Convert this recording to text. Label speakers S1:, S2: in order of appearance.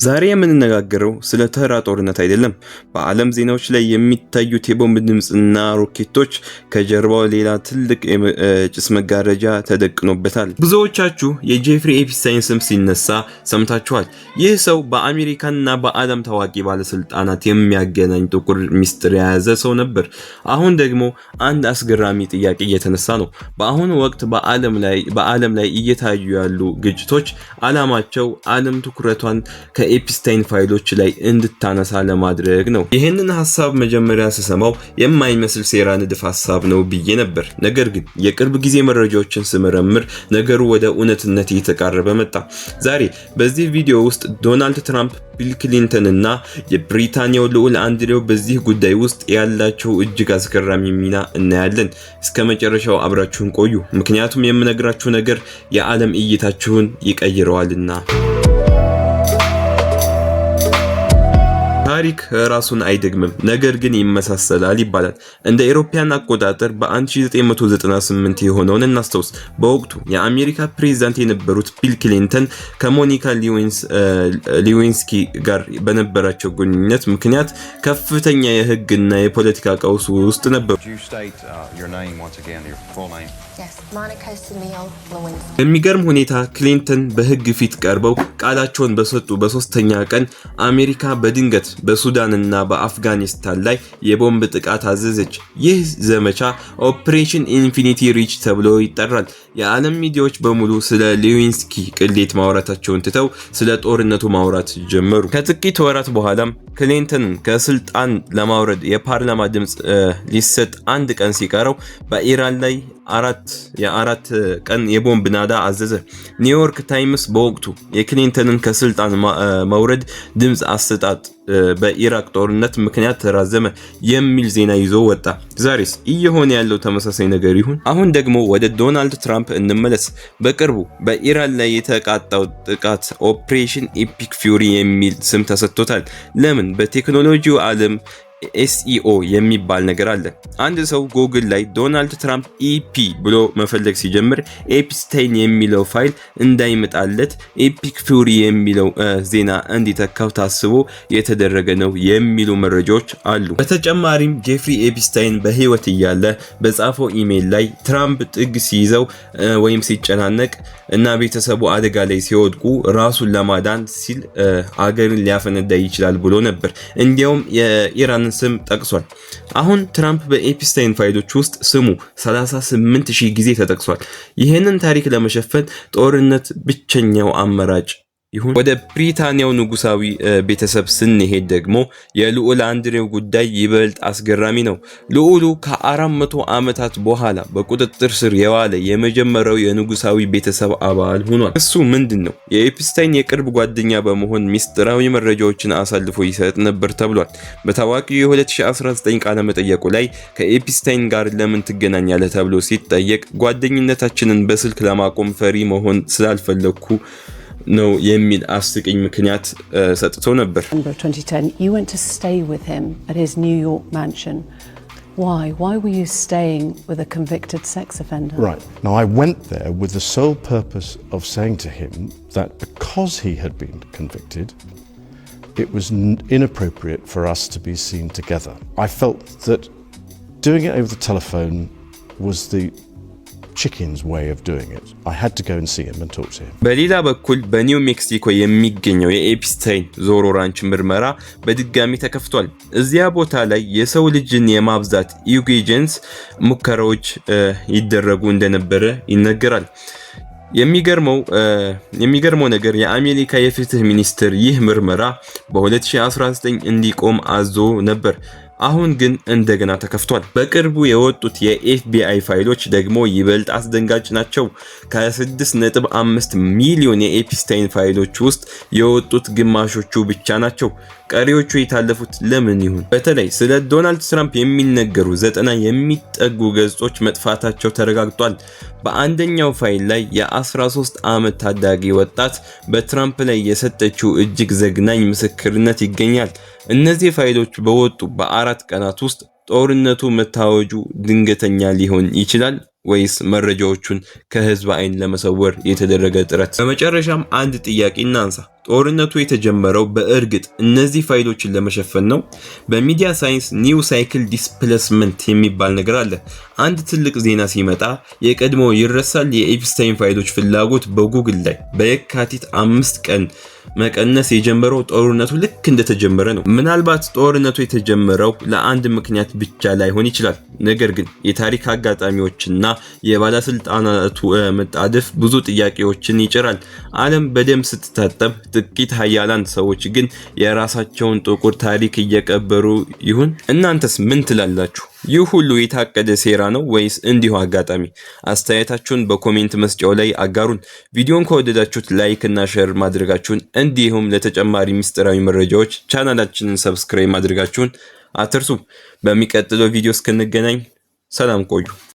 S1: ዛሬ የምንነጋገረው ስለ ተራ ጦርነት አይደለም። በዓለም ዜናዎች ላይ የሚታዩት የቦምብ ድምጽና ሮኬቶች ከጀርባው ሌላ ትልቅ ጭስ መጋረጃ ተደቅኖበታል። ብዙዎቻችሁ የጄፍሪ ኤፕስታይን ስም ሲነሳ ሰምታችኋል። ይህ ሰው በአሜሪካና በዓለም ታዋቂ ባለስልጣናት የሚያገናኝ ጥቁር ሚስጥር የያዘ ሰው ነበር። አሁን ደግሞ አንድ አስገራሚ ጥያቄ እየተነሳ ነው። በአሁኑ ወቅት በዓለም ላይ እየታዩ ያሉ ግጭቶች ዓላማቸው ዓለም ትኩረቷን ከኤፕስታይን ፋይሎች ላይ እንድታነሳ ለማድረግ ነው። ይህንን ሐሳብ መጀመሪያ ስሰማው የማይመስል ሴራ ንድፍ ሐሳብ ነው ብዬ ነበር። ነገር ግን የቅርብ ጊዜ መረጃዎችን ስመረምር ነገሩ ወደ እውነትነት እየተቃረበ መጣ። ዛሬ በዚህ ቪዲዮ ውስጥ ዶናልድ ትራምፕ፣ ቢል ክሊንተን እና የብሪታንያው ልዑል አንድሬው በዚህ ጉዳይ ውስጥ ያላቸው እጅግ አስገራሚ ሚና እናያለን። እስከ መጨረሻው አብራችሁን ቆዩ፣ ምክንያቱም የምነግራችሁ ነገር የዓለም እይታችሁን ይቀይረዋልና። ታሪክ ራሱን አይደግምም፣ ነገር ግን ይመሳሰላል ይባላል። እንደ አውሮፓውያን አቆጣጠር በ1998 የሆነውን እናስታውስ። በወቅቱ የአሜሪካ ፕሬዝዳንት የነበሩት ቢል ክሊንተን ከሞኒካ ሌዊንስኪ ጋር በነበራቸው ግንኙነት ምክንያት ከፍተኛ የሕግና የፖለቲካ ቀውስ ውስጥ ነበሩ። በሚገርም ሁኔታ ክሊንተን በሕግ ፊት ቀርበው ቃላቸውን በሰጡ በሶስተኛ ቀን አሜሪካ በድንገት በሱዳንና በአፍጋኒስታን ላይ የቦምብ ጥቃት አዘዘች። ይህ ዘመቻ ኦፕሬሽን ኢንፊኒቲ ሪች ተብሎ ይጠራል። የዓለም ሚዲያዎች በሙሉ ስለ ሌዊንስኪ ቅሌት ማውራታቸውን ትተው ስለ ጦርነቱ ማውራት ጀመሩ። ከጥቂት ወራት በኋላም ክሊንተንን ከስልጣን ለማውረድ የፓርላማ ድምጽ ሊሰጥ አንድ ቀን ሲቀረው በኢራን ላይ የአራት ቀን የቦምብ ናዳ አዘዘ። ኒውዮርክ ታይምስ በወቅቱ የክሊንተንን ከስልጣን መውረድ ድምጽ አሰጣጥ በኢራቅ ጦርነት ምክንያት ተራዘመ የሚል ዜና ይዞ ወጣ። ዛሬስ እየሆነ ያለው ተመሳሳይ ነገር ይሁን? አሁን ደግሞ ወደ ዶናልድ ትራምፕ እንመለስ። በቅርቡ በኢራን ላይ የተቃጣው ጥቃት ኦፕሬሽን ኢፒክ ፊውሪ የሚል ስም ተሰጥቶታል። ለምን? በቴክኖሎጂው ዓለም ኤስኢኦ የሚባል ነገር አለ። አንድ ሰው ጎግል ላይ ዶናልድ ትራምፕ ኢፒ ብሎ መፈለግ ሲጀምር ኤፕስታይን የሚለው ፋይል እንዳይመጣለት ኤፒክ ፊውሪ የሚለው ዜና እንዲተካው ታስቦ የተደረገ ነው የሚሉ መረጃዎች አሉ። በተጨማሪም ጄፍሪ ኤፕስታይን በህይወት እያለ በጻፈው ኢሜል ላይ ትራምፕ ጥግ ሲይዘው ወይም ሲጨናነቅ እና ቤተሰቡ አደጋ ላይ ሲወድቁ ራሱን ለማዳን ሲል አገርን ሊያፈነዳ ይችላል ብሎ ነበር። እንዲያውም የኢራን ስም ጠቅሷል። አሁን ትራምፕ በኤፕስታይን ፋይሎች ውስጥ ስሙ 38000 ጊዜ ተጠቅሷል። ይህንን ታሪክ ለመሸፈን ጦርነት ብቸኛው አማራጭ ይሁን? ወደ ብሪታንያው ንጉሳዊ ቤተሰብ ስንሄድ ደግሞ የልዑል አንድሬው ጉዳይ ይበልጥ አስገራሚ ነው። ልዑሉ ከ400 ዓመታት በኋላ በቁጥጥር ስር የዋለ የመጀመሪያው የንጉሳዊ ቤተሰብ አባል ሆኗል። እሱ ምንድነው? የኤፕስታይን የቅርብ ጓደኛ በመሆን ሚስጥራዊ መረጃዎችን አሳልፎ ይሰጥ ነበር ተብሏል። በታዋቂው የ2019 ቃለ መጠየቁ ላይ ከኤፕስታይን ጋር ለምን ትገናኛለህ ተብሎ ሲጠየቅ ጓደኝነታችንን በስልክ ለማቆም ፈሪ መሆን ስላልፈለኩ ነው የሚል አስቂኝ ምክንያት ሰጥቶ ነበር።
S2: In 2010 you went to stay with him at his New York mansion. Why were you staying with a convicted sex offender?
S3: Right. Now I went there with the sole purpose of saying to him that because he had been convicted, it was inappropriate for us to be seen together. I felt that doing it over the telephone was the chicken's way of doing it. I had to go and see him and talk to him.
S1: በሌላ በኩል በኒው ሜክሲኮ የሚገኘው የኤፕስታይን ዞሮ ራንች ምርመራ በድጋሚ ተከፍቷል። እዚያ ቦታ ላይ የሰው ልጅን የማብዛት ኢዩጌንስ ሙከራዎች ይደረጉ እንደነበረ ይነገራል። የሚገርመው ነገር የአሜሪካ የፍትህ ሚኒስትር ይህ ምርመራ በ2019 እንዲቆም አዞ ነበር። አሁን ግን እንደገና ተከፍቷል። በቅርቡ የወጡት የኤፍቢአይ ፋይሎች ደግሞ ይበልጥ አስደንጋጭ ናቸው። ከ6.5 ሚሊዮን የኤፕስታይን ፋይሎች ውስጥ የወጡት ግማሾቹ ብቻ ናቸው። ቀሪዎቹ የታለፉት ለምን ይሁን? በተለይ ስለ ዶናልድ ትራምፕ የሚነገሩ 90 የሚጠጉ ገጾች መጥፋታቸው ተረጋግጧል። በአንደኛው ፋይል ላይ የ13 ዓመት ታዳጊ ወጣት በትራምፕ ላይ የሰጠችው እጅግ ዘግናኝ ምስክርነት ይገኛል። እነዚህ ፋይሎች በወጡ በ4 ቀናት ውስጥ ጦርነቱ መታወጁ ድንገተኛ ሊሆን ይችላል ወይስ መረጃዎቹን ከህዝብ አይን ለመሰወር የተደረገ ጥረት? በመጨረሻም አንድ ጥያቄ እናንሳ። ጦርነቱ የተጀመረው በእርግጥ እነዚህ ፋይሎችን ለመሸፈን ነው? በሚዲያ ሳይንስ ኒው ሳይክል ዲስፕሌስመንት የሚባል ነገር አለ። አንድ ትልቅ ዜና ሲመጣ የቀድሞው ይረሳል። የኤፕስታይን ፋይሎች ፍላጎት በጉግል ላይ በየካቲት 5 ቀን መቀነስ የጀመረው ጦርነቱ ልክ እንደተጀመረ ነው። ምናልባት ጦርነቱ የተጀመረው ለአንድ ምክንያት ብቻ ላይሆን ይችላል። ነገር ግን የታሪክ አጋጣሚዎችና የባለስልጣናቱ መጣደፍ ብዙ ጥያቄዎችን ይጭራል። ዓለም በደም ስትታጠብ ጥቂት ኃያላን ሰዎች ግን የራሳቸውን ጥቁር ታሪክ እየቀበሩ ይሁን? እናንተስ ምን ትላላችሁ? ይህ ሁሉ የታቀደ ሴራ ነው ወይስ እንዲሁ አጋጣሚ? አስተያየታችሁን በኮሜንት መስጫው ላይ አጋሩን። ቪዲዮን ከወደዳችሁት ላይክ እና ሼር ማድረጋችሁን እንዲሁም ለተጨማሪ ምስጢራዊ መረጃዎች ቻናላችንን ሰብስክራይብ ማድረጋችሁን አትርሱ። በሚቀጥለው ቪዲዮ እስክንገናኝ ሰላም ቆዩ።